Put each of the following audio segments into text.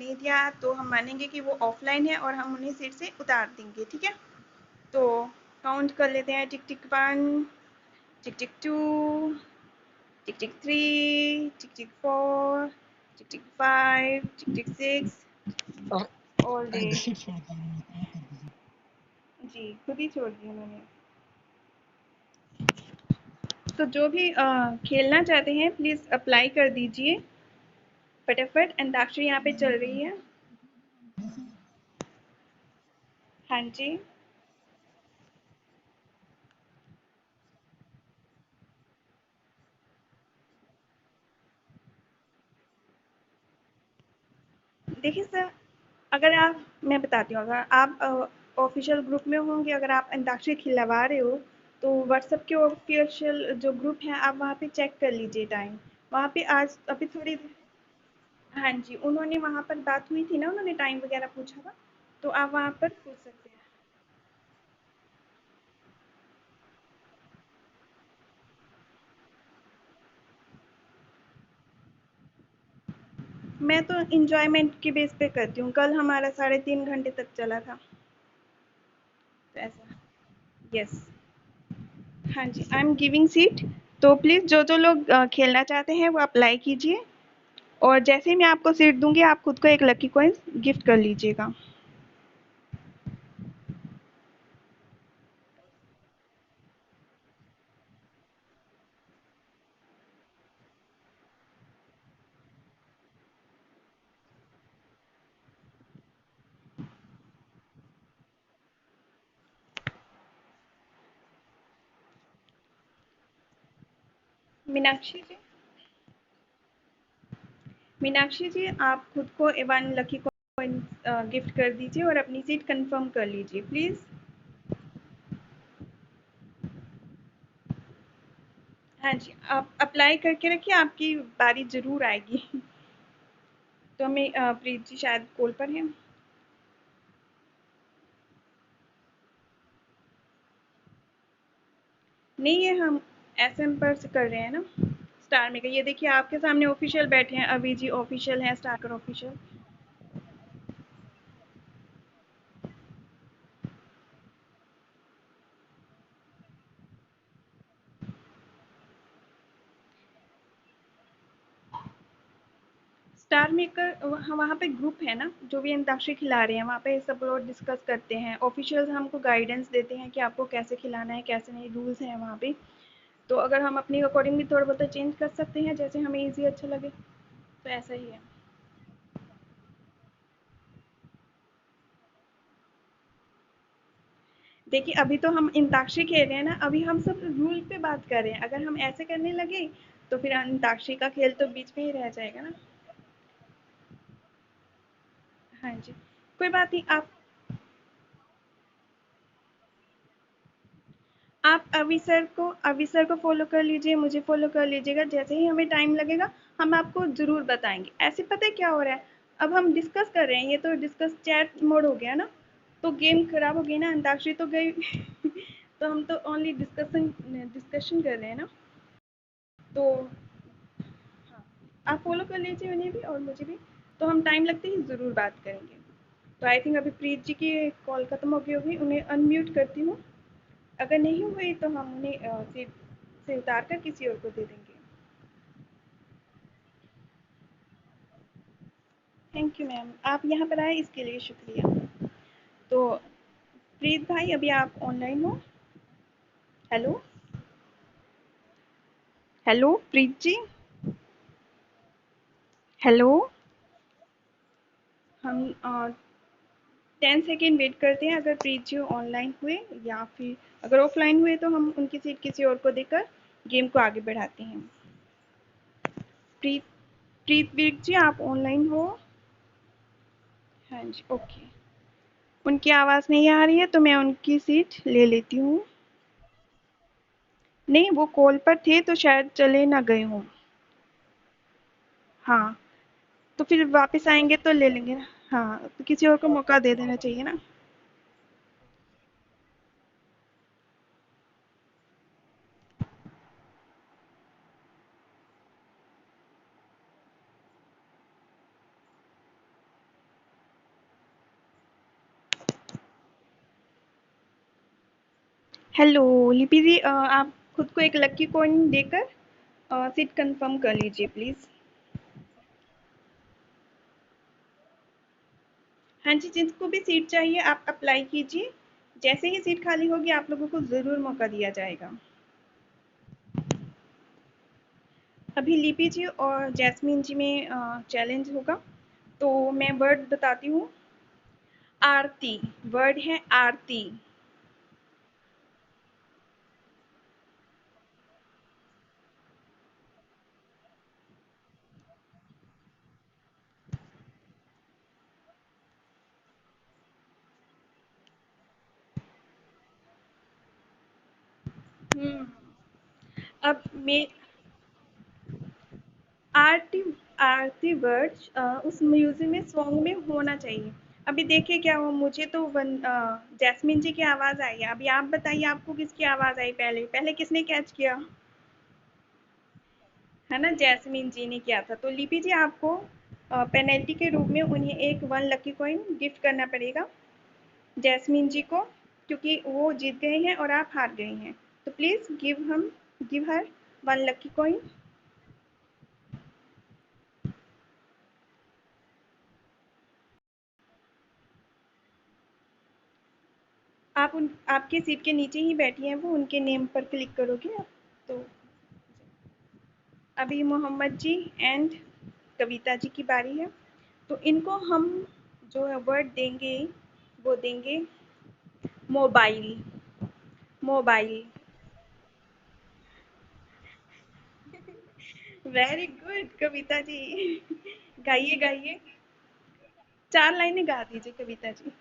नहीं दिया तो हम मानेंगे कि वो ऑफलाइन है और हम उन्हें सीट से उतार देंगे, ठीक है। तो काउंट कर लेते हैं। टिक टिक 1, टिक टिक 2, टिक टिक 3, टिक टिक 4, टिक टिक 5, टिक टिक 6। ऑल डे जी, खुद ही छोड़ दी उन्होंने। तो जो भी खेलना चाहते हैं प्लीज़ अप्लाई कर दीजिए फटाफट। अंताक्षरी यहाँ पे चल रही है। हाँ जी। देखिए सर, अगर आप मैं बताती हूँ, अगर आप ऑफिशियल ग्रुप में होंगे, अगर आप अंताक्षरी खिलवा रहे हो तो व्हाट्सएप के ऑफिशियल जो ग्रुप है आप वहाँ पे चेक कर लीजिए टाइम। वहाँ पे आज अभी थोड़ी, हाँ जी, उन्होंने वहाँ पर बात हुई थी ना, उन्होंने टाइम वगैरह पूछा था, तो आप वहाँ पर पूछ सकते हैं। मैं तो इंजॉयमेंट के बेस पे करती हूँ। कल हमारा 3.5 घंटे तक चला था। तो ऐसा। यस। हाँ जी, आई एम गिविंग सीट। तो प्लीज़ जो लोग खेलना चाहते हैं वो अप्लाई कीजिए, और जैसे ही मैं आपको सीट दूंगी आप खुद को एक लकी कॉइन्स गिफ्ट कर लीजिएगा। मीनाक्षी जी, मीनाक्षी जी, आप खुद को वन लकी कॉइन्स गिफ्ट कर दीजिए और अपनी सीट कंफर्म कर लीजिए प्लीज़। हाँ जी, आप अप्लाई करके रखिए, आपकी बारी ज़रूर आएगी। तो हमें प्रीत जी शायद कॉल पर हैं। नहीं, ये हम एसएम पर से कर रहे हैं ना, स्टार मेकर। ये देखिए आपके सामने ऑफिशियल बैठे हैं, अभी जी ऑफिशियल हैं, star maker official. Star maker वहाँ वहाँ पे ग्रुप है ना, जो भी अंताक्षरी खिला रहे हैं वहाँ पे सब लोग डिस्कस करते हैं। ऑफिशियल्स हमको गाइडेंस देते हैं कि आपको कैसे खिलाना है, कैसे नहीं, रूल्स हैं वहाँ पे। तो अगर हम अपनी अकॉर्डिंग भी थोड़ा बहुत चेंज कर सकते हैं, जैसे हमें ईजी अच्छा लगे, तो ऐसा ही है। देखिए अभी तो हम अंताक्षरी खेल रहे हैं ना, अभी हम सब रूल पे बात कर रहे हैं। अगर हम ऐसे करने लगे तो फिर अंताक्षरी का खेल तो बीच में ही रह जाएगा ना। हाँ जी, कोई बात नहीं। आप अभी सर को फॉलो कर लीजिए, मुझे फॉलो कर लीजिएगा। जैसे ही हमें टाइम लगेगा हम आपको ज़रूर बताएंगे। ऐसे पता है क्या हो रहा है, अब हम डिस्कस कर रहे हैं, ये तो डिस्कस चैट मोड हो गया ना, तो गेम खराब हो गई ना, अंताक्षरी तो गई। तो हम तो ओनली डिस्कशन डिस्कशन कर रहे हैं ना। तो हाँ, आप फॉलो कर लीजिए उन्हें भी और मुझे भी, तो हम टाइम लगते ही ज़रूर बात करेंगे। तो आई थिंक अभी प्रीत जी की कॉल खत्म हो गई होगी, उन्हें अनम्यूट करती हूँ। अगर नहीं हुई तो हम उन्हें सीट से उतार कर किसी और को दे देंगे। थैंक यू मैम, आप यहाँ पर आए इसके लिए शुक्रिया। तो प्रीत भाई, अभी आप ऑनलाइन हो? हेलो, हेलो प्रीत जी, हेलो। हम 10 सेकेंड वेट करते हैं, अगर प्रीत जी ऑनलाइन हुए, या फिर अगर ऑफलाइन हुए तो हम उनकी सीट किसी और को देकर गेम को आगे बढ़ाते हैं। प्रीत प्रीत वीर जी, आप ऑनलाइन हो? हाँ जी, ओके। उनकी आवाज़ नहीं आ रही है तो मैं उनकी सीट ले लेती हूँ। नहीं, वो कॉल पर थे तो शायद चले ना गए हों। हाँ, तो फिर वापस आएँगे तो ले लेंगे ना। हाँ, तो किसी और को मौका दे देना चाहिए ना। हेलो लिपि जी, आप खुद को एक लकी कॉइन देकर सीट कंफर्म कर लीजिए प्लीज़। हाँ जी, जिसको भी सीट चाहिए आप अप्लाई कीजिए। जैसे ही सीट खाली होगी आप लोगों को ज़रूर मौका दिया जाएगा। अभी लिपि जी और जैस्मीन जी में चैलेंज होगा। तो मैं वर्ड बताती हूँ। आरती। वर्ड है आरती। हम्म। अब मैं आरती आरती वर्ड उस म्यूजिक में सॉन्ग में होना चाहिए। अभी देखिए क्या हुआ, मुझे तो जैस्मिन जी की आवाज आई है। अभी आप बताइए आपको किसकी आवाज आई, पहले पहले किसने कैच किया? है ना, जैस्मिन जी ने किया था। तो लिपि जी आपको पेनल्टी के रूप में उन्हें एक वन लकी कॉइन गिफ्ट करना पड़ेगा जैस्मिन जी को, क्योंकि वो जीत गए हैं और आप हार गए हैं। तो please give her one lucky coin. आप उन आपके सीट के नीचे ही बैठी हैं वो, उनके नेम पर क्लिक करोगे आप तो। अभी मोहम्मद जी एंड कविता जी की बारी है। तो इनको हम जो है वर्ड देंगे, वो देंगे mobile. Mobile. Very good Kavita ji. गाइए गाइए। 4 लाइनें गा दीजिए कविता जी।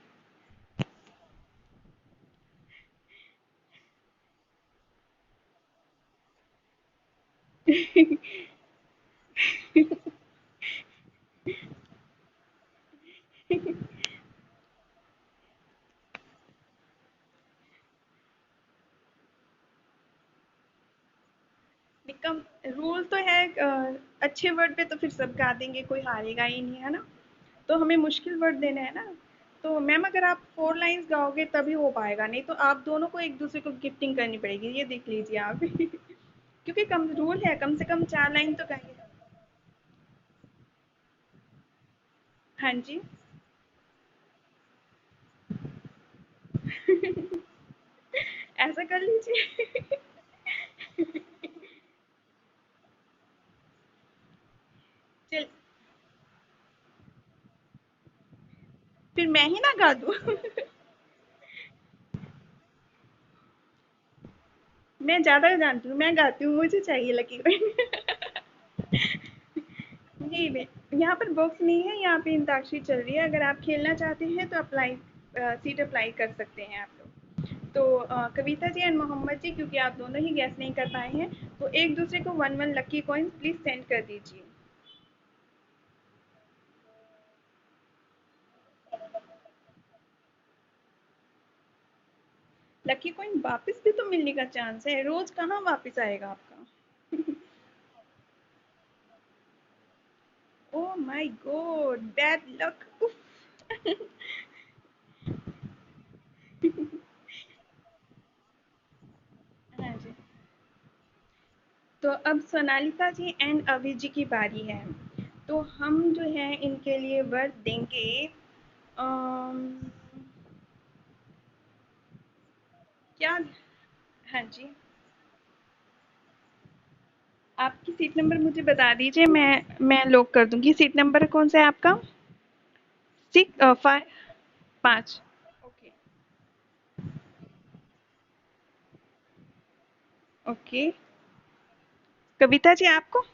निकम। रूल तो है अच्छे वर्ड पे तो फिर सब गा देंगे, कोई हारेगा ही नहीं, है ना। तो हमें मुश्किल वर्ड देना है ना। तो मैम अगर आप 4 लाइन्स गाओगे तभी हो पाएगा, नहीं तो आप दोनों को एक दूसरे को गिफ्टिंग करनी पड़ेगी, ये देख लीजिए आप। क्योंकि कम रूल है, कम से कम 4 लाइन तो गाइए। हाँ जी। ऐसा कर लीजिए। चल, फिर मैं ही ना गा दूँ। मैं ज्यादा जानती हूँ, मैं गाती हूँ, मुझे चाहिए लकी ड्रॉ। जी यहाँ पर बॉक्स नहीं है, यहाँ पे अंताक्षरी चल रही है। अगर आप खेलना चाहते हैं तो सीट अप्लाई कर सकते हैं आप लोग। तो कविता जी एंड मोहम्मद जी, क्योंकि आप दोनों ही गैस नहीं कर पाए हैं, तो एक दूसरे को one one lucky coin please send कर दीजिए। लकी कॉइन वापस भी तो मिलने का चांस है, रोज कहाँ वापस आएगा आपका। Oh my God, bad luck. हाँ जी। तो अब सोनालिका जी एंड अभी जी की बारी है। तो हम जो है इनके लिए वर्ड देंगे। अम, क्या? हाँ जी। आपकी सीट नंबर मुझे बता दीजिए, मैं लॉक कर दूंगी। सीट नंबर कौन सा है आपका? 5। 5। ओके। ओके। कविता जी आपको?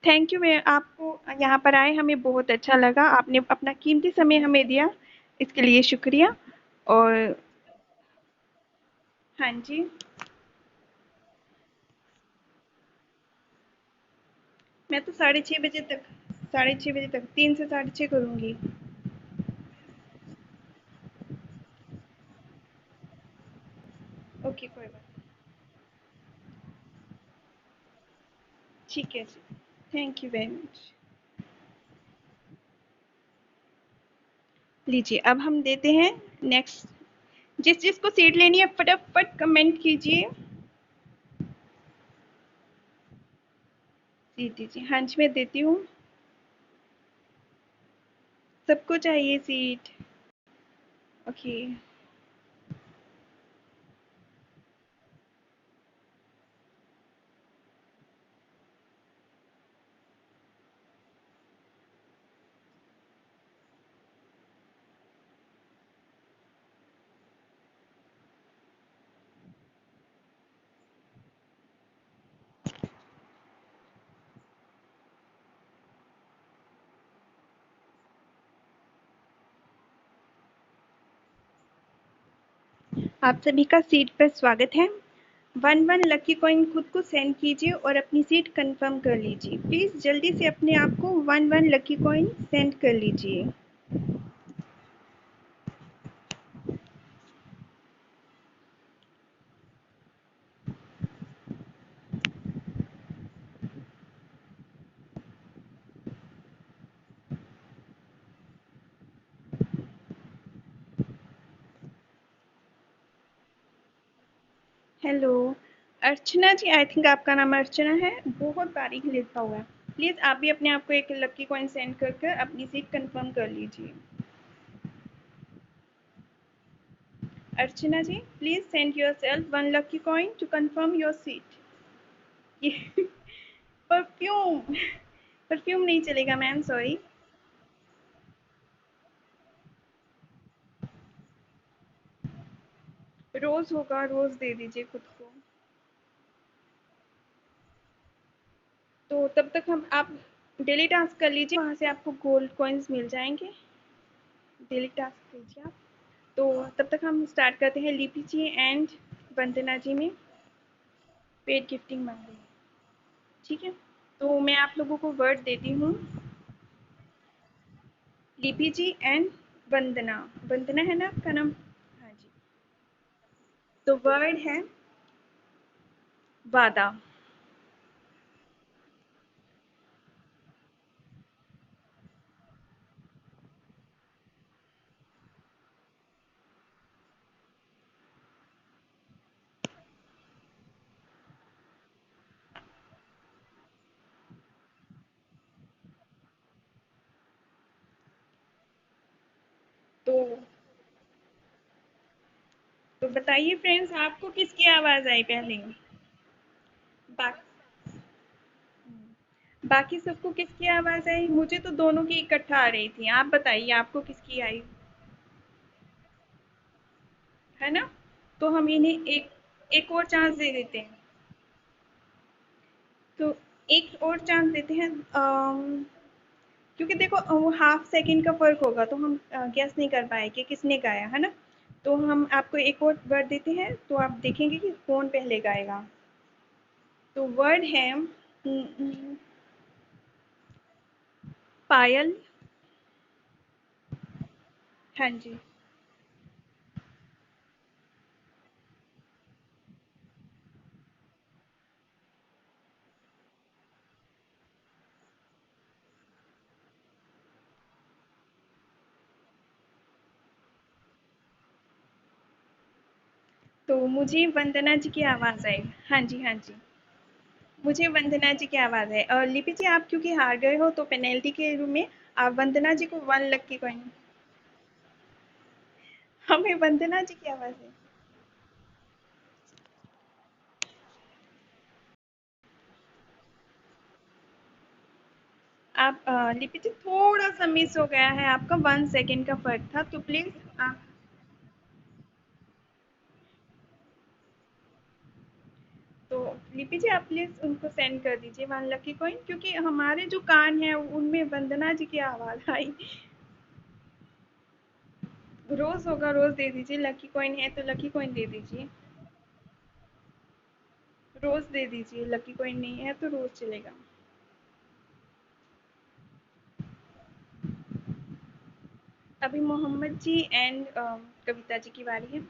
Thank you. मैं आपको यहाँ पर आए हमें बहुत अच्छा लगा, आपने अपना कीमती समय हमें दिया, इसके लिए शुक्रिया। और हाँ जी। मैं तो 6:30 बजे तक 3 से 6:30 करूँगी। ओके, कोई बात। ठीक है जी। Thank you very much. लीजिए अब हम देते हैं नेक्स्ट जिस जिसको सीट लेनी है फटाफट कमेंट कीजिए। सीट दीजिए। हाँ जी, मैं देती हूँ। सबको चाहिए सीट। ओके। आप सभी का सीट पर स्वागत है। 1 लकी कॉइन खुद को सेंड कीजिए और अपनी सीट कंफर्म कर लीजिए। प्लीज़ जल्दी से अपने आप को 1 लकी कॉइन सेंड कर लीजिए। Hello. Archana ji, I think आपका नाम अर्चना है। बहुत बारीक लिखा हुआ है। प्लीज़ आप भी अपने आप को एक लकी कॉइन सेंड कर कर अपनी सीट कंफर्म कर लीजिए। Archana ji, please send yourself 1 lucky coin to confirm your seat. ये परफ्यूम। परफ्यूम नहीं चलेगा मैम, सॉरी। रोज़ होगा, रोज़ दे दीजिए खुद को। तो तब तक हम आप डेली टास्क कर लीजिए, वहाँ से आपको गोल्ड कॉइन्स मिल जाएँगे। डेली टास्क कीजिए आप। तो तब तक हम स्टार्ट करते हैं लिपि जी एंड वंदना जी में पेड गिफ्टिंग मांगे। ठीक है? तो मैं आप लोगों को वर्ड देती हूँ। लिपि जी एंड वंदना। वंदना है ना आपका नाम? हाँ जी। तो वर्ड है वादा। तो बताइए फ्रेंड्स, आपको किसकी आवाज़ आई पहले? बा, बाकी सबको किसकी आवाज़ आई? मुझे तो दोनों की इकट्ठा आ रही थी। आप बताइए आपको किसकी आई? है ना? तो हम इन्हें एक एक और चांस दे देते हैं। तो एक और चांस देते हैं। क्योंकि देखो वो हाफ सेकंड का फ़र्क होगा, तो हम गेस नहीं कर पाए कि किसने गाया, है ना? तो हम आपको एक और वर्ड देते हैं, तो आप देखेंगे कि कौन पहले गाएगा। तो वर्ड है पायल। हाँ जी। तो मुझे वंदना जी की आवाज़ आई। हाँ जी, हाँ जी। मुझे वंदना जी की आवाज़ है। और लिपि जी, आप क्योंकि हार गए हो तो पेनल्टी के रूप में आप वंदना जी को 1 लकी कॉइन। हमें वंदना जी की आवाज़ है। आप लिपि जी, थोड़ा सा मिस हो गया है आपका, 1 सेकंड का फ़र्क था, तो प्लीज़ आप। तो लिपि जी, आप प्लीज़ उनको सेंड कर दीजिए 1 लकी कॉइन, क्योंकि हमारे जो कान हैं उनमें वंदना जी की आवाज़ आई। रोज़ होगा, रोज़ दे दीजिए। लकी कॉइन है तो लकी कॉइन दे दीजिए। रोज़ दे दीजिए। लकी कॉइन नहीं है तो रोज़ चलेगा। अभी मोहम्मद जी एंड कविता जी की बारी है।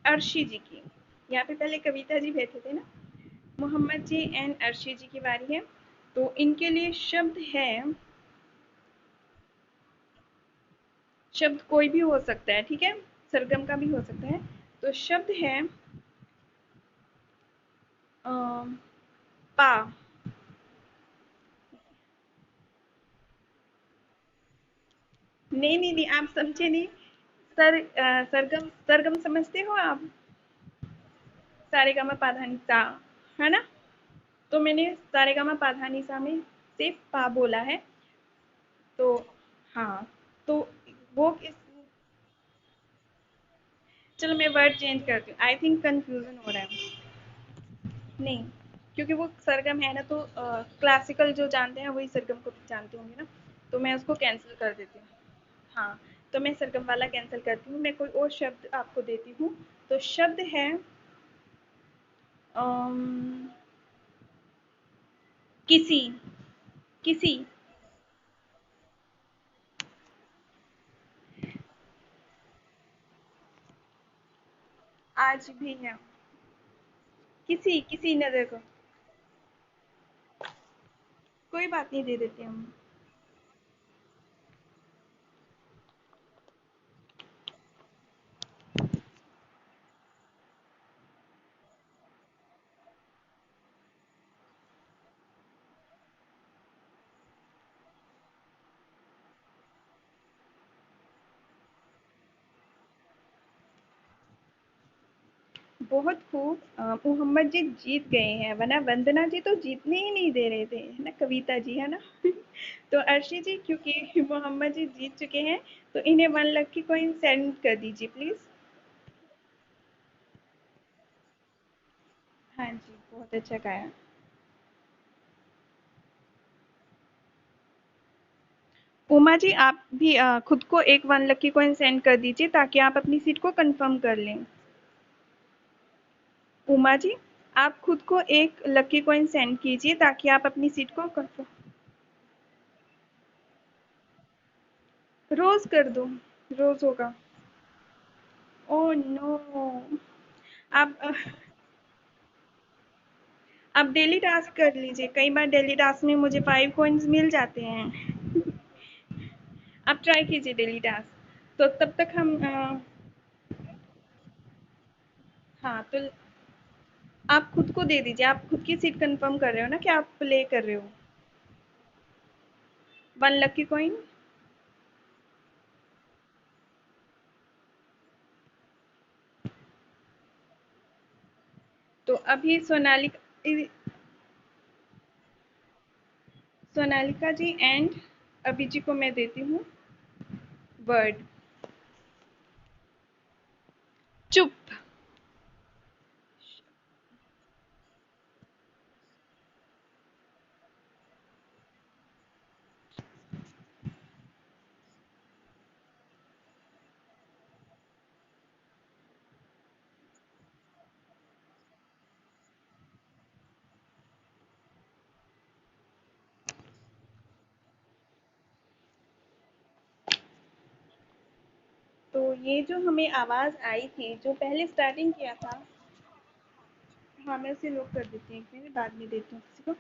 अर्शी जी की। यहाँ पे पहले कविता जी बैठे थे ना। मोहम्मद जी एंड अर्शी जी की बारी है। तो इनके लिए शब्द है। शब्द कोई भी हो सकता है, ठीक है? सरगम का भी हो सकता है। तो शब्द है पा। नहीं नहीं नहीं, आप समझे नहीं। सरगम सरगम समझते हो आप? सारेगामा पाधानी सा, है ना? तो मैंने सारेगामा पाधानी सा में से पा बोला है। तो हाँ, तो वो किस, चलो मैं वर्ड चेंज करती हूँ, आई थिंक कंफ्यूजन हो रहा है। नहीं, क्योंकि वो सरगम है ना, तो क्लासिकल जो जानते हैं वही सरगम को जानते होंगे ना, तो मैं उसको कैंसिल कर देती हूँ। हाँ, तो मैं सरगम वाला कैंसिल करती हूँ, मैं कोई और शब्द आपको देती हूँ। तो शब्द है अम, किसी। किसी। आज भी है। किसी किसी ने देखो। कोई बात नहीं, दे देते हम। बहुत खूब। मोहम्मद जी जीत गए हैं, वरना वंदना जी तो जीतने ही नहीं दे रहे थे, है ना कविता जी, है ना? तो अर्शी जी, क्योंकि मोहम्मद जी जीत चुके हैं, तो इन्हें 1 लाख की कॉइन सेंड कर दीजिए प्लीज। हाँ जी, बहुत अच्छा गाया। उमा जी, आप भी खुद को एक 1 लाख की कॉइन सेंड कर दीजिए, ताकि आप अपनी सीट को कंफर्म कर लें। उमा जी, आप खुद को एक लकी कॉइन सेंड कीजिए, ताकि आप अपनी सीट को कंफर्म। रोज कर दो, रोज होगा। Oh no. आप आप डेली टास्क कर लीजिए, कई बार डेली टास्क में मुझे 5 कॉइन्स मिल जाते हैं। आप ट्राई कीजिए डेली टास्क, तो तब तक हम हाँ, तो आप खुद को दे दीजिए, आप खुद की सीट कंफर्म कर रहे हो ना कि आप प्ले कर रहे हो। 1 लाख की कॉइन। तो अभी सोनालिका जी एंड अभी जी को मैं देती हूँ वर्ड। चुप। तो ये जो हमें आवाज आई थी, जो पहले स्टार्टिंग किया था। हाँ, मैं उसे लॉक कर देती हूँ, 1 मिनट बाद में देती हूँ किसी को।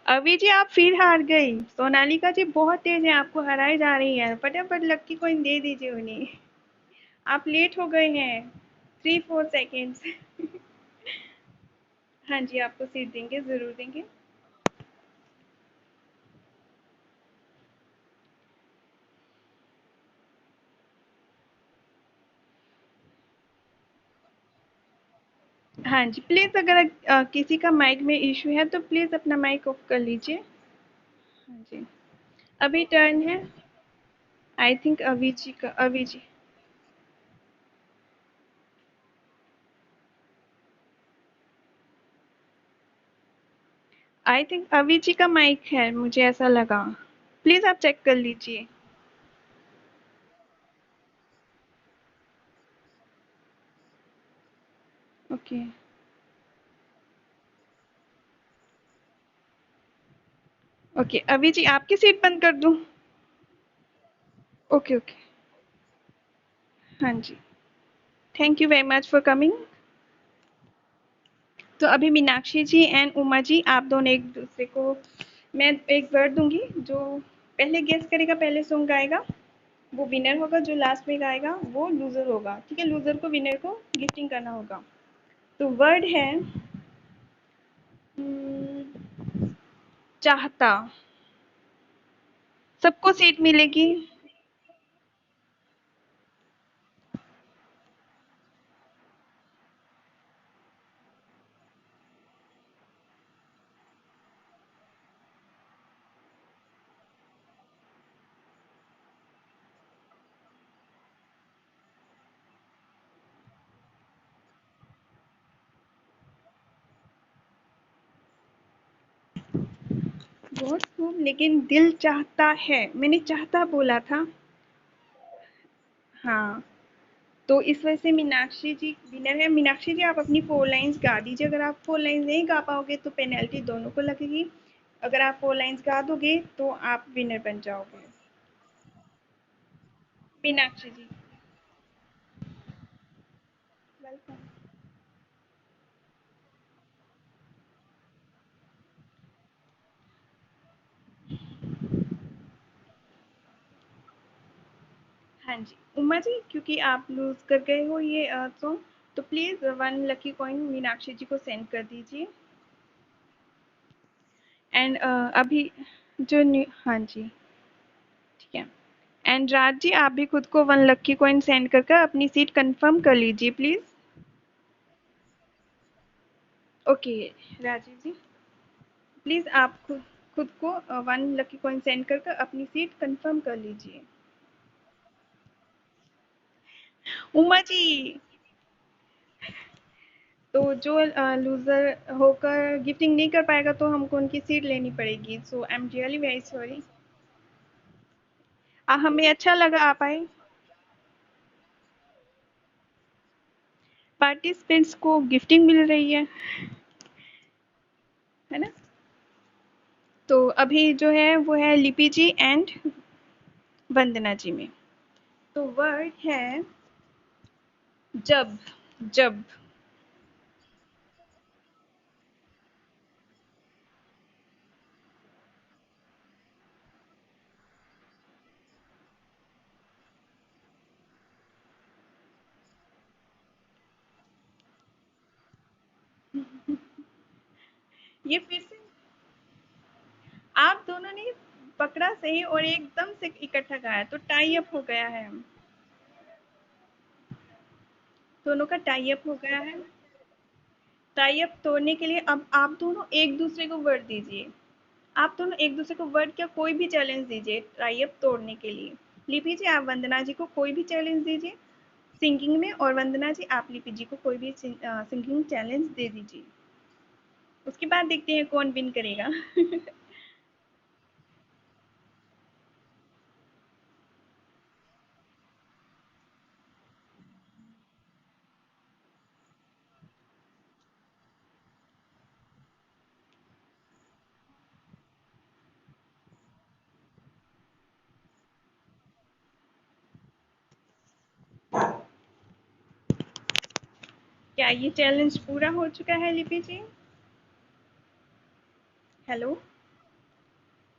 अभी जी आप फिर हार गई, सोनालिका जी बहुत तेज है, आपको हराई जा रही है, फटाफट लक्की कॉइन दे दीजिए उन्हें। आप लेट हो गए हैं 3-4 सेकेंड्स। हाँ जी, आपको सीट देंगे, जरूर देंगे। हाँ जी, प्लीज अगर किसी का माइक में इशू है तो प्लीज अपना माइक ऑफ कर लीजिए। हाँ जी, अभी टर्न है, आई थिंक अभी जी का। अभी जी, आई थिंक अभी जी का माइक है, मुझे ऐसा लगा। प्लीज आप चेक कर लीजिए। ओके। ओके, अभी जी आपकी सीट बंद कर दूं? Okay okay. हाँ जी, thank you very much for coming. तो अभी मीनाक्षी जी एंड उमा जी, आप दोनों एक दूसरे को, मैं एक वर्ड दूंगी, जो पहले गेस करेगा पहले सॉन्ग गाएगा। वो विनर होगा, जो लास्ट में गाएगा वो लूजर होगा, ठीक है। लूजर को विनर को गिफ्टिंग करना होगा। तो वर्ड है चाहता। सबको सीट मिलेगी। बहुत खूब, लेकिन दिल चाहता है, मैंने चाहता बोला था। हाँ, तो इस वजह से मीनाक्षी जी विनर है। मीनाक्षी जी, आप अपनी 4 लाइन्स गा दीजिए। अगर आप 4 लाइन्स नहीं गा पाओगे तो पेनल्टी दोनों को लगेगी। अगर आप 4 लाइन्स गा दोगे तो आप विनर बन जाओगे। मीनाक्षी जी, वेलकम। हाँ जी, उमा जी, क्योंकि आप लूज़ कर गए हो ये सॉन्ग, तो प्लीज़ 1 लकी कॉइन मीनाक्षी जी को सेंड कर दीजिए। एंड अभी जो न्यू, हाँ जी, ठीक है। एंड राज जी, आप भी खुद को 1 लकी कॉइन सेंड कर कर अपनी सीट कंफर्म कर लीजिए please. Okay, Rajiv ji, please आप खुद खुद को 1 लकी कॉइन सेंड कर कर अपनी सीट कंफर्म कर लीजिए। उमा जी, तो जो लूज़र होकर गिफ्टिंग नहीं कर पाएगा तो हमको उनकी सीट लेनी पड़ेगी। So I am really very sorry. हमें अच्छा लगा आप आए। पार्टिसिपेंट्स को गिफ्टिंग मिल रही है ना? तो अभी जो है वो है लिपि जी एंड वंदना जी में। तो वर्ड है जब। जब। ये फिर से आप दोनों ने पकड़ा सही और एकदम से इकट्ठा गाया, तो टाई अप हो गया है। दोनों का टाई अप हो गया है। टाई अप तोड़ने के लिए अब आप दोनों एक दूसरे को वर्ड दीजिए। आप दोनों एक दूसरे को वर्ड क्या कोई भी चैलेंज दीजिए टाई अप तोड़ने के लिए। लिपि जी, आप वंदना जी को कोई भी चैलेंज दीजिए सिंगिंग में, और वंदना जी आप लिपि जी को कोई भी सिंगिंग चैलेंज दे दीजिए। उसके बाद देखते हैं कौन विन करेगा। क्या ये चैलेंज पूरा हो चुका है लिपि जी? हेलो।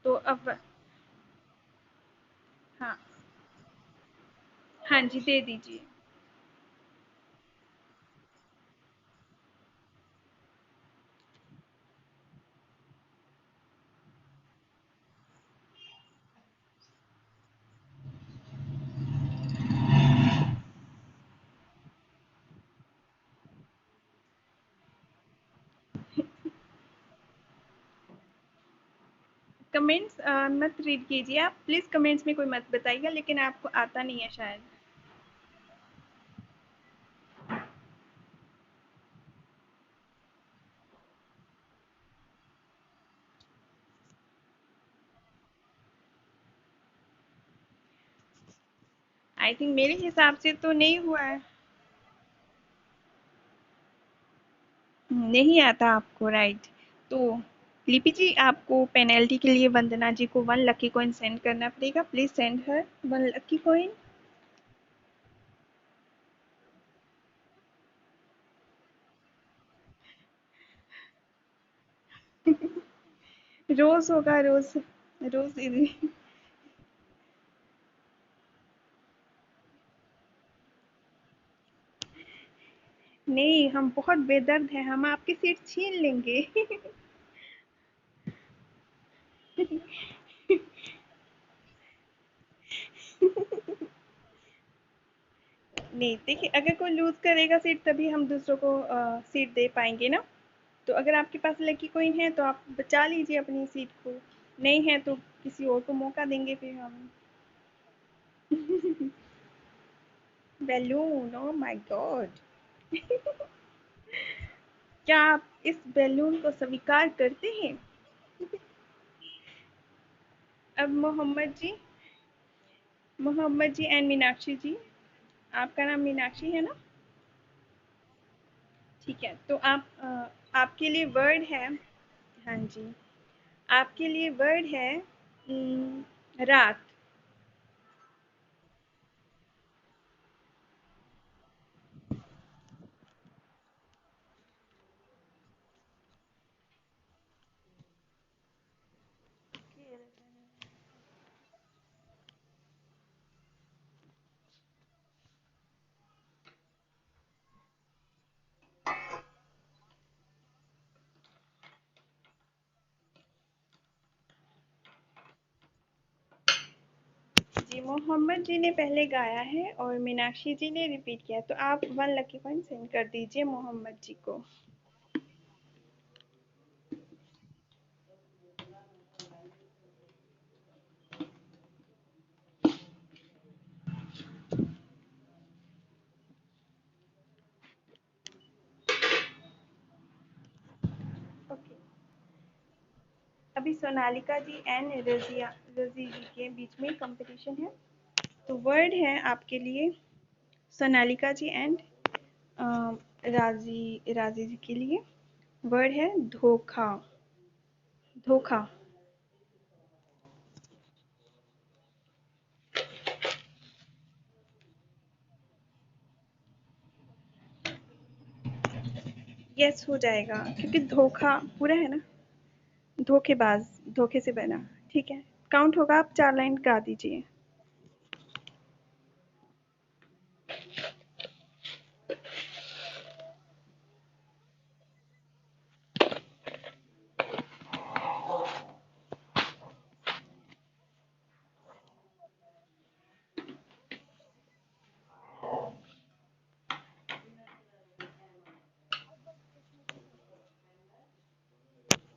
तो अब हाँ, हाँ जी, दे दीजिए। कमेंट्स मत रीड कीजिए आप प्लीज़, कमेंट्स में कोई मत बताइएगा, लेकिन आपको आता नहीं है शायद। आई थिंक मेरे हिसाब से तो नहीं हुआ है। नहीं आता आपको, राइट। तो लिपि जी, आपको पेनल्टी के लिए वंदना जी को 1 लकी कॉइन सेंड करना पड़ेगा। Please send her 1 lucky coin. Rose होगा, रोज़। रोज़ दीदी। नहीं, हम बहुत बेदर्द हैं, हम आपकी सीट छीन लेंगे। नहीं, देखिए अगर कोई लूज़ करेगा सीट तभी हम दूसरों को सीट दे पाएँगे ना। तो अगर आपके पास लकी कॉइन है तो आप बचा लीजिए अपनी सीट को, नहीं है तो किसी और को मौका देंगे फिर हम। Balloon, oh my God! क्या आप इस बैलून को स्वीकार करते हैं? अब मोहम्मद जी एंड मीनाक्षी जी, आपका नाम मीनाक्षी है ना? ठीक है, तो आपके लिए वर्ड है, हाँ जी, आपके लिए वर्ड है रात। जी, मोहम्मद जी ने पहले गाया है और मीनाक्षी जी ने रिपीट किया, तो आप 1 लकी पॉइंट सेंड कर दीजिए मोहम्मद जी को। ओके, अभी सोनालिका जी एंड रज़ी जी के बीच में कंपटीशन है। तो वर्ड है आपके लिए सोनालिका जी एंड राज़ी जी के लिए वर्ड है धोखा। धोखा। यस हो जाएगा क्योंकि धोखा पूरा है ना, धोखेबाज, धोखे से बना। ठीक है, काउंट होगा, आप 4 लाइन गा दीजिए।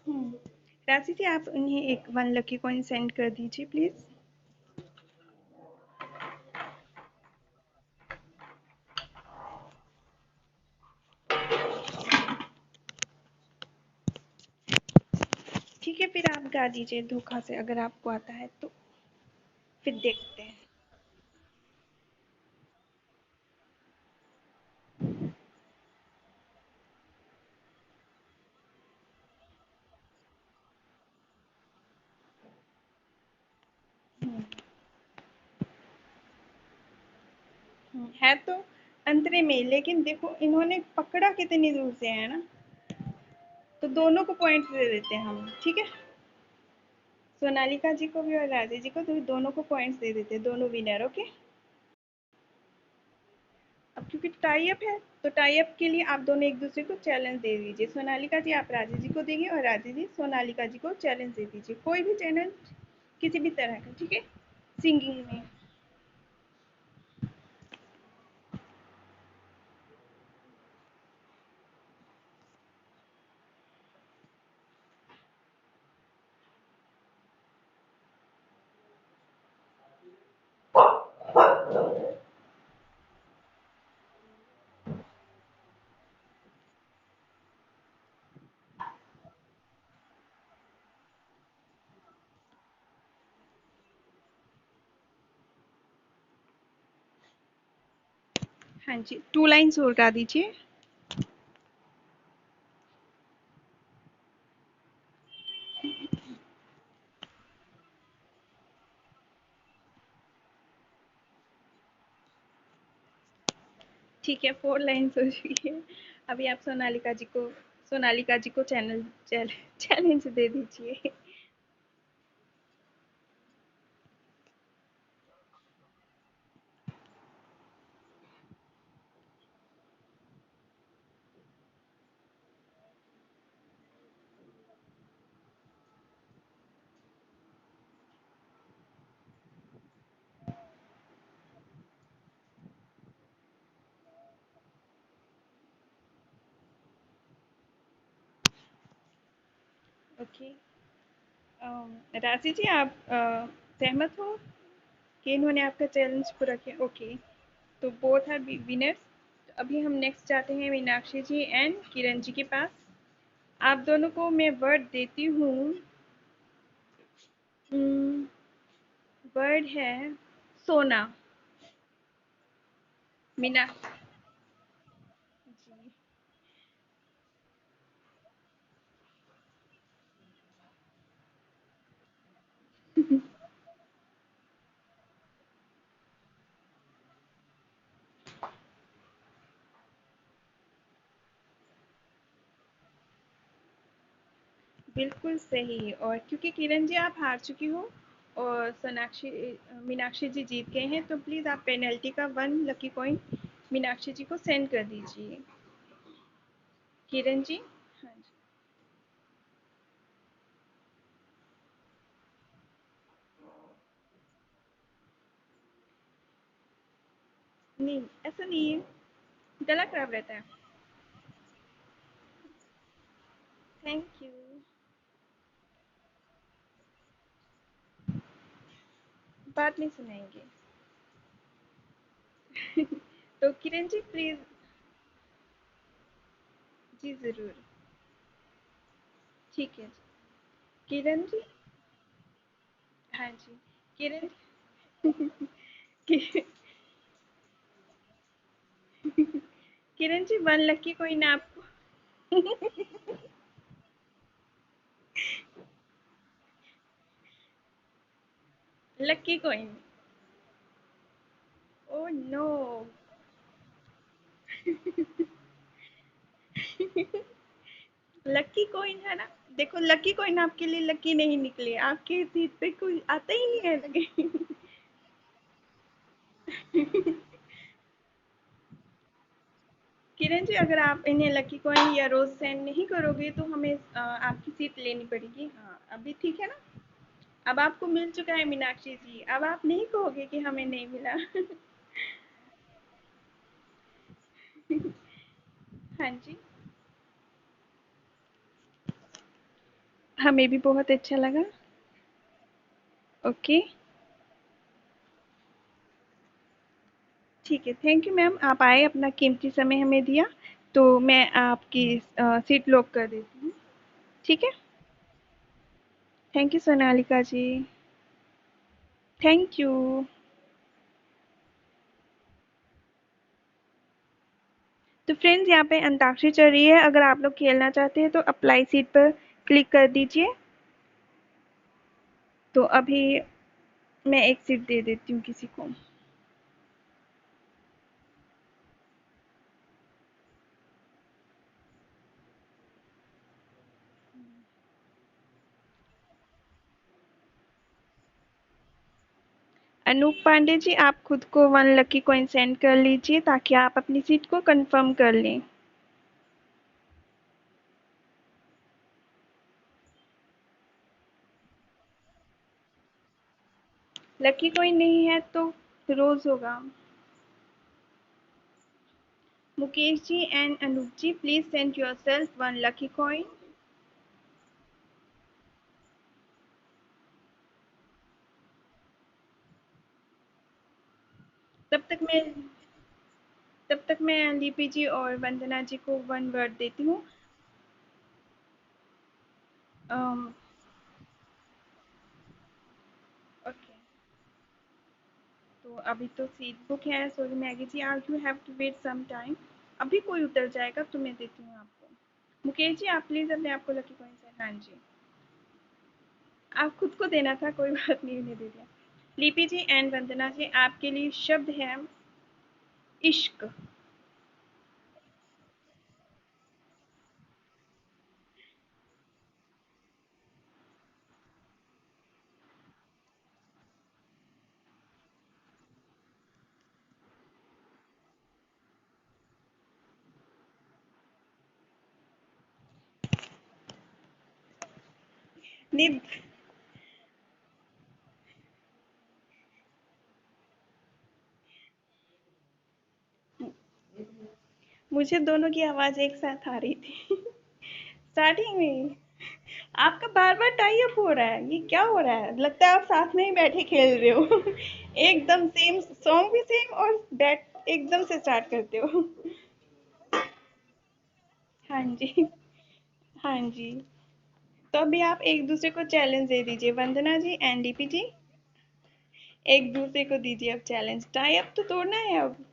हम्म, राशि जी आप उन्हें एक 1 लकी कॉइन सेंड कर दीजिए प्लीज। ठीक है, फिर आप गा दीजिए धोखा से अगर आपको आता है तो, फिर देखते हैं। है तो अंतरे में, लेकिन देखो इन्होंने पकड़ा कितनी दूर से है ना, तो दोनों को पॉइंट्स दे देते हैं हम, ठीक है। सोनालिका जी को भी और राधे जी को, तो दोनों को पॉइंट्स दे देते हैं, दोनों विनर, ओके। अब क्योंकि टाई अप है, तो टाई अप के लिए आप दोनों एक दूसरे को चैलेंज दे दीजिए। सोनालिका जी आप राधे जी को देंगे और राधे जी सोनालिका जी को चैलेंज दे दीजिए, कोई भी चैलेंज किसी भी तरह का, ठीक है, सिंगिंग में। हाँ जी, 2 लाइन्स और गा दीजिए। ठीक है, 4 लाइन्स हो चुकी है। अभी आप सोनालिका जी को चैलेंज दे दीजिए। ओके। राशि जी, आप सहमत हो कि इन्होंने आपका चैलेंज पूरा किया? ओके, तो बोथ आर विनर्स। अभी हम नेक्स्ट जाते हैं मीनाक्षी जी एंड किरण जी के पास। आप दोनों को मैं वर्ड देती हूँ। वर्ड है सोना। मीना जी। बिल्कुल सही। और क्योंकि किरण जी आप हार चुकी हो और सोनाक्षी मीनाक्षी जी जीत गए हैं, तो प्लीज़ आप पेनल्टी का 1 लकी कॉइन मीनाक्षी जी को सेंड कर दीजिए। किरण जी। हाँ जी। नहीं, ऐसा नहीं है, गला खराब रहता है। Thank you. बाद में सुनाएंगे। तो किरण जी प्लीज़। जी ज़रूर। ठीक है जी। किरण जी। हाँ जी। किरण कि- किरण जी 1 लकी कॉइन आपको। Lucky coin. Oh no. Lucky coin है ना? देखो, लकी कॉइन आपके लिए लकी नहीं निकले, आपके सीट पे कोई आता ही नहीं है लगे। किरण जी, अगर आप इन्हें लकी कॉइन या रोज सेंड नहीं करोगे तो हमें आपकी सीट लेनी पड़ेगी। हाँ, अभी ठीक है ना? अब आपको मिल चुका है मीनाक्षी जी, अब आप नहीं कहोगे कि हमें नहीं मिला। हाँ जी। हमें भी बहुत अच्छा लगा। ओके। ठीक है, थैंक यू मैम, आप आए, अपना कीमती समय हमें दिया। तो मैं आपकी सीट लॉक कर देती हूँ। ठीक है। Thank you Sonalika ji. Thank you. तो फ्रेंड्स, यहाँ पे अंताक्षरी चल रही है, अगर आप लोग खेलना चाहते हैं तो अप्लाई सीट पर क्लिक कर दीजिए। तो अभी मैं एक सीट दे देती हूँ किसी को। अनूप पांडे जी, आप खुद को 1 लकी कॉइन सेंड कर लीजिए ताकि आप अपनी सीट को कंफर्म कर लें। लकी कॉइन नहीं है तो रोज होगा। Mukesh ji and Anoop ji, please send yourself 1 lucky coin. तब तक मैं तब तक मैं लिपि जी और वंदना जी को 1 वर्ड देती हूँ। ओके। तो अभी तो सीट बुक है, sorry Maggie ji, are you have to wait some time. अभी कोई उतर जाएगा तो मैं देती हूँ आपको। मुकेश जी, आप प्लीज अपने आप को लकी कॉइन से। हाँ जी। आप खुद को देना था, कोई बात नहीं, उन्हें दे दिया। लिपि जी एंड वंदना जी, आपके लिए शब्द है इश्क। निध। मुझे दोनों की आवाज एक साथ आ रही थी। स्टार्टिंग में। आपका बार बार टाई अप हो रहा है, ये क्या हो रहा है? लगता है आप साथ में ही बैठे खेल रहे हो। एकदम सेम सॉन्ग भी सेम और बैठ एकदम से स्टार्ट करते हो। हाँ जी। हाँ जी। तो अभी आप एक दूसरे को चैलेंज दे दीजिए, वंदना जी एंड डीपी जी। एक दूसरे को दीजिए अब चैलेंज, टाई अप तो तोड़ना है अब।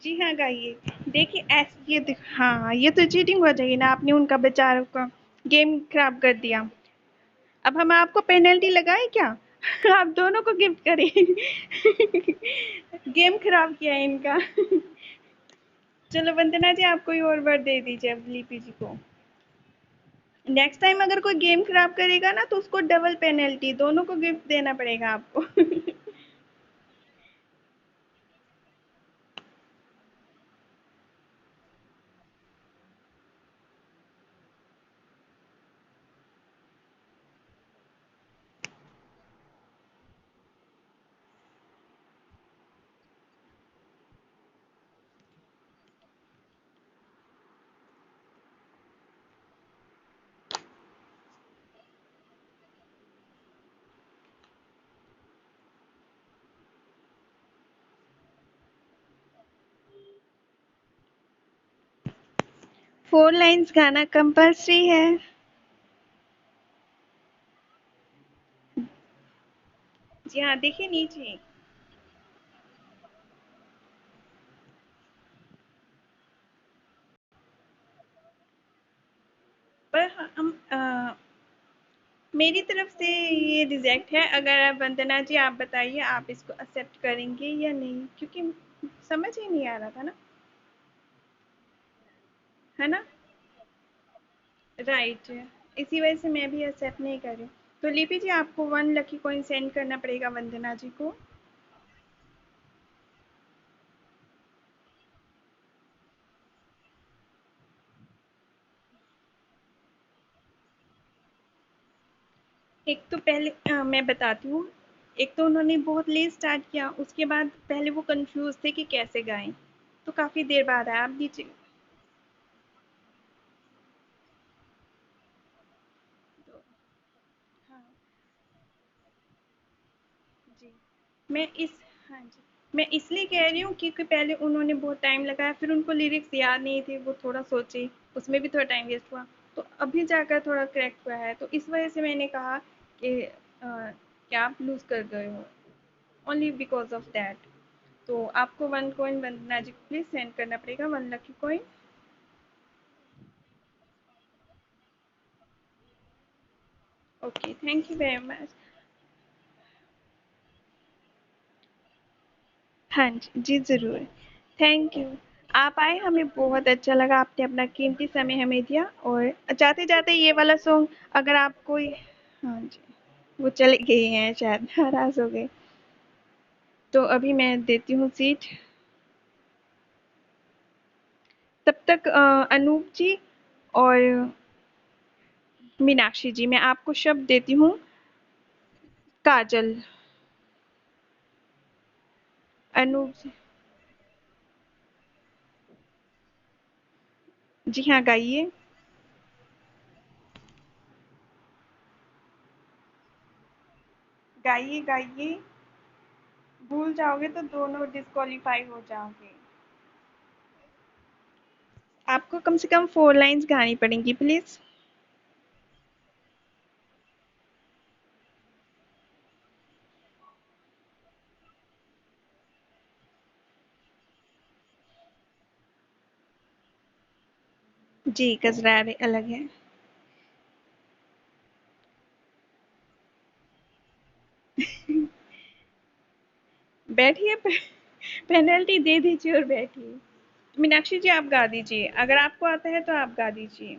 जी हाँ, गाइए। देखिए ऐसे हाँ, ये तो चीटिंग हो जाएगी ना, आपने उनका बेचारों का गेम खराब कर दिया। अब हम आपको पेनल्टी लगाए क्या? आप दोनों को गिफ्ट करें। गेम खराब किया है इनका। चलो वंदना जी, आप कोई और वर्ड दे दीजिए अब लिपि जी को। नेक्स्ट टाइम अगर कोई गेम खराब करेगा ना तो उसको डबल पेनल्टी, दोनों को गिफ्ट देना पड़ेगा आपको। 4 लाइन्स गाना कंपल्सरी है। जी हाँ, देखिए नीचे। पर हम मेरी तरफ से ये रिजेक्ट है। अगर आप वंदना जी आप बताइए, आप इसको एक्सेप्ट करेंगे या नहीं, क्योंकि समझ ही नहीं आ रहा था ना, है ना? राइट। इसी वजह से मैं भी एक्सेप्ट नहीं कर रही हूँ। तो लिपि जी, आपको 1 लकी कॉइन सेंड करना पड़ेगा वंदना जी को। एक तो पहले मैं बताती हूँ। एक तो उन्होंने बहुत लेट स्टार्ट किया, उसके बाद पहले वो कंफ्यूज थे कि कैसे गाएं, तो काफ़ी देर बाद आया। आप दीजिए। तो हाँ जी। मैं इस हाँ जी, मैं इसलिए कह रही हूँ क्योंकि पहले उन्होंने बहुत टाइम लगाया, फिर उनको लिरिक्स याद नहीं थे, वो थोड़ा सोचे, उसमें भी थोड़ा टाइम वेस्ट हुआ। तो अभी जाकर थोड़ा करेक्ट हुआ है, तो इस वजह से मैंने कहा कि क्या आप लूज़ कर गए हो, ओनली बिकॉज ऑफ दैट। तो आपको 1 कॉइन वंदना जी को प्लीज़ सेंड करना पड़ेगा, 1 lucky coin. Okay, thank you very much. हाँ जी, जी ज़रूर। Thank you. आप आए, हमें बहुत अच्छा लगा, आपने अपना कीमती समय हमें दिया। और जाते-जाते ये वाला सॉन्ग अगर आप कोई हाँ जी, वो चले गए हैं शायद, नाराज़ हो गए। तो अभी मैं देती हूँ सीट। तब तक अनूप जी और मीनाक्षी जी, मैं आपको शब्द देती हूँ, काजल। अनूप जी। जी हाँ, गाइए। गाइए, गाइए। भूल जाओगे तो दोनों डिस्क्वालीफाई हो जाओगे। आपको कम से कम 4 लाइन्स गानी पड़ेंगी प्लीज़। जी, कज़रारे अलग है। बैठिए, पेनल्टी दे दीजिए और बैठिए। मीनाक्षी जी, आप गा दीजिए, अगर आपको आता है तो आप गा दीजिए।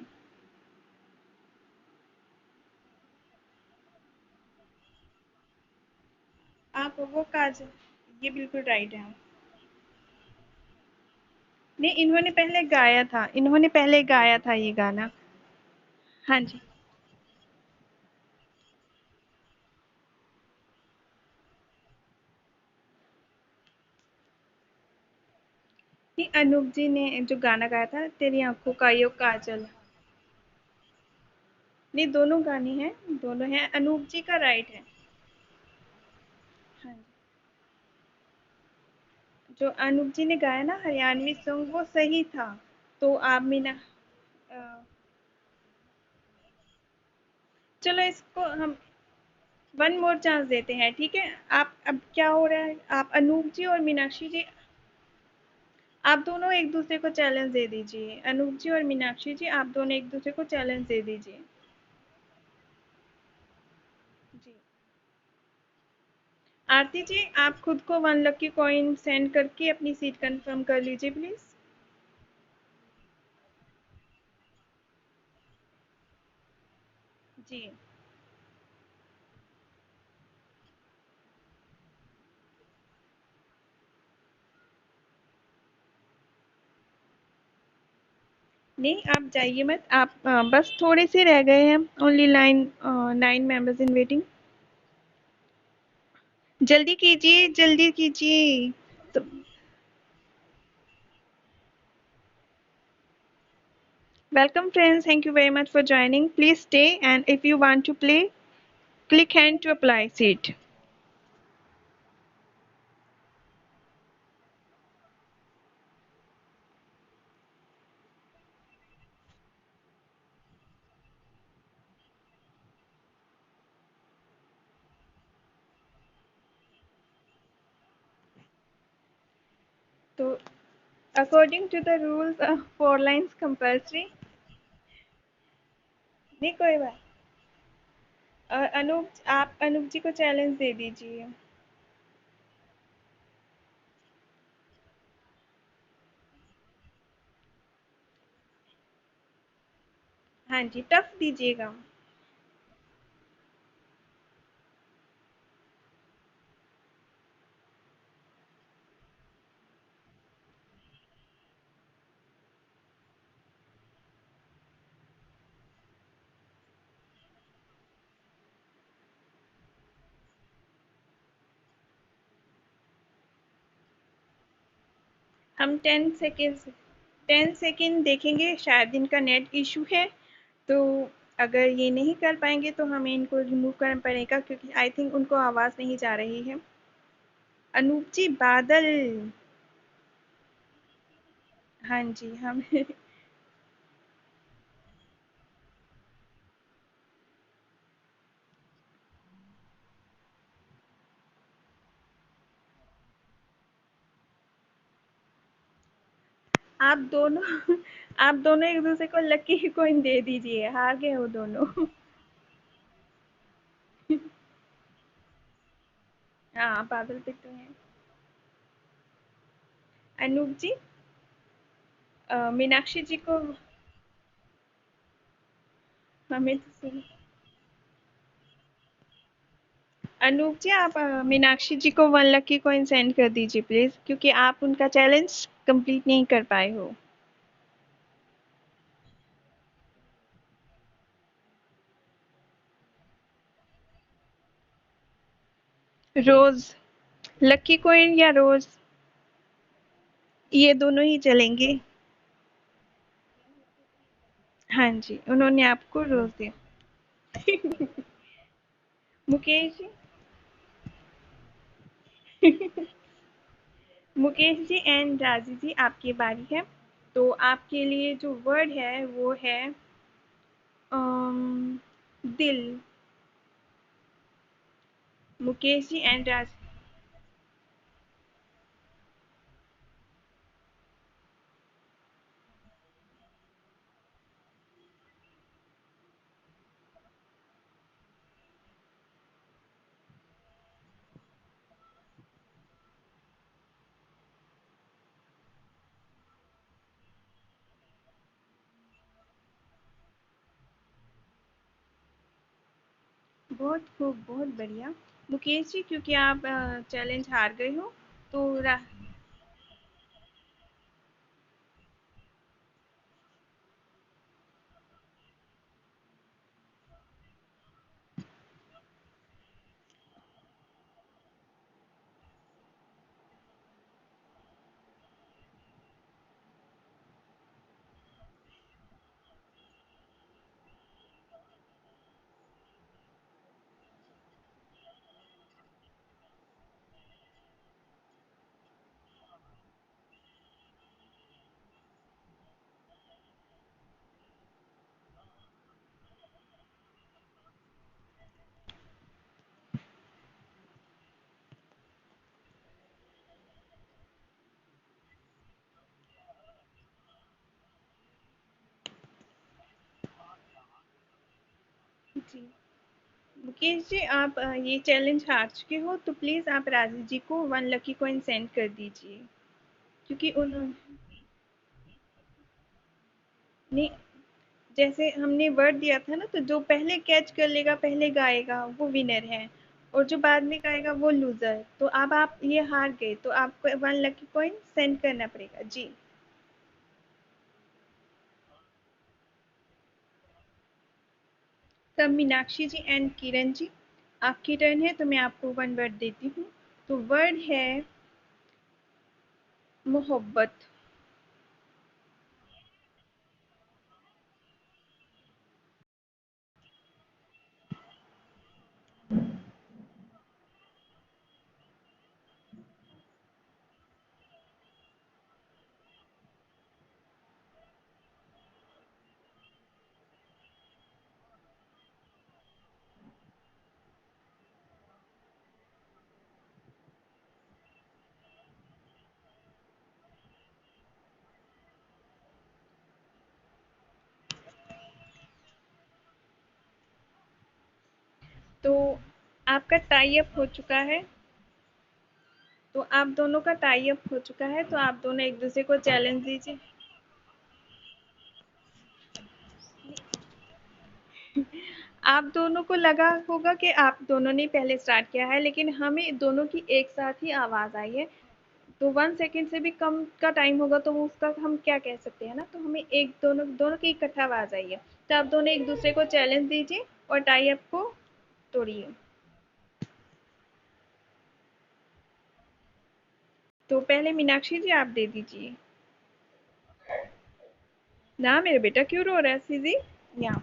आप वो काजल, ये बिल्कुल राइट है। नहीं, इन्होंने पहले गाया था, इन्होंने पहले गाया था ये गाना। हाँ जी। नहीं, अनूप जी ने जो गाना गाया था, तेरी आंखों का यो काजल। नहीं, दोनों गाने हैं, दोनों हैं, अनूप जी का राइट है। हाँ जी। जो अनूप जी ने गाया ना हरियाणवी सॉन्ग, वो सही था। तो आप मीना, अ, चलो इसको हम वन मोर चांस देते हैं, ठीक है। आप, अब क्या हो रहा है, आप अनूप जी और मीनाक्षी जी, आप दोनों एक दूसरे को चैलेंज दे दीजिए। अनूप जी और मीनाक्षी जी, आप दोनों एक दूसरे को चैलेंज दे दीजिए। जी। आरती जी, आप खुद को वन लकी कॉइन सेंड करके अपनी सीट कंफर्म कर लीजिए प्लीज। जी। नहीं, आप जाइए मत, आप बस थोड़े से रह गए हैं, ओनली 9 मेंबर्स इन वेटिंग। जल्दी कीजिए, जल्दी कीजिए। तो welcome friends, thank you very much for joining, please stay, and if you want to play, click hand to apply seat। तो according to the rules, 4 lines compulsory. नहीं, कोई बात। अनूप, आप अनूप जी को चैलेंज दे दीजिए। हाँ जी, टफ दीजिएगा। हम 10 सेकेंड्स, 10 सेकेंड देखेंगे, शायद इनका नेट इशू है। तो अगर ये नहीं कर पाएंगे तो हमें इनको रिमूव करना पड़ेगा, क्योंकि आई थिंक उनको आवाज़ नहीं जा रही है। अनूप जी, बादल। हाँ जी, हम आप दोनों आप दोनों एक दूसरे को लकी कॉइन दे दीजिए, हार गए हो दोनों। हाँ, बादल पे तो है। अनूप जी, मीनाक्षी जी को, हमें तो सुन, अनूप जी, आप मीनाक्षी जी को 1 लकी कॉइन सेंड कर दीजिए प्लीज, क्योंकि आप उनका चैलेंज कंप्लीट नहीं कर पाए हो। रोज, लकी कॉइन या रोज, ये दोनों ही चलेंगे। हाँ जी, उन्होंने आपको रोज दिया। मुकेश जी, मुकेश जी एंड राजी जी, आपकी बारी है। तो आपके लिए जो वर्ड है वो है दिल। मुकेश जी एंड राज, बहुत खूब, बहुत बढ़िया। मुकेश जी, क्योंकि आप चैलेंज हार गए हो, तो जी मुकेश जी, आप ये चैलेंज हार चुके हो, तो प्लीज़ आप राजू जी को 1 लकी कॉइन सेंड कर दीजिए, क्योंकि उन्होंने ने जैसे हमने वर्ड दिया था ना, तो जो पहले कैच कर लेगा, पहले गाएगा, वो विनर है, और जो बाद में गाएगा वो लूज़र। तो अब आप ये हार गए, तो आपको 1 लकी कॉइन सेंड करना पड़ेगा। जी। तब मीनाक्षी जी एंड किरण जी, आपकी टर्न है, तो मैं आपको 1 वर्ड देती हूँ। तो वर्ड है मोहब्बत। तो आपका टाई अप हो चुका है। तो आप दोनों का टाई अप हो चुका है, तो आप दोनों एक दूसरे को चैलेंज दीजिए। आप दोनों को लगा होगा कि आप दोनों ने पहले स्टार्ट किया है, लेकिन हमें दोनों की एक साथ ही आवाज़ आई है। तो 1 सेकंड से भी कम का टाइम होगा, तो वो उसका हम क्या कह सकते हैं ना, तो हमें एक दोनों दोनों की इकट्ठा आवाज़ आई है। तो आप दोनों एक दूसरे को चैलेंज दीजिए और टाई अप को तोड़िए। तो पहले मीनाक्षी जी आप दे दीजिए। ना मेरा बेटा क्यों रो रहा है सीजी? यहाँ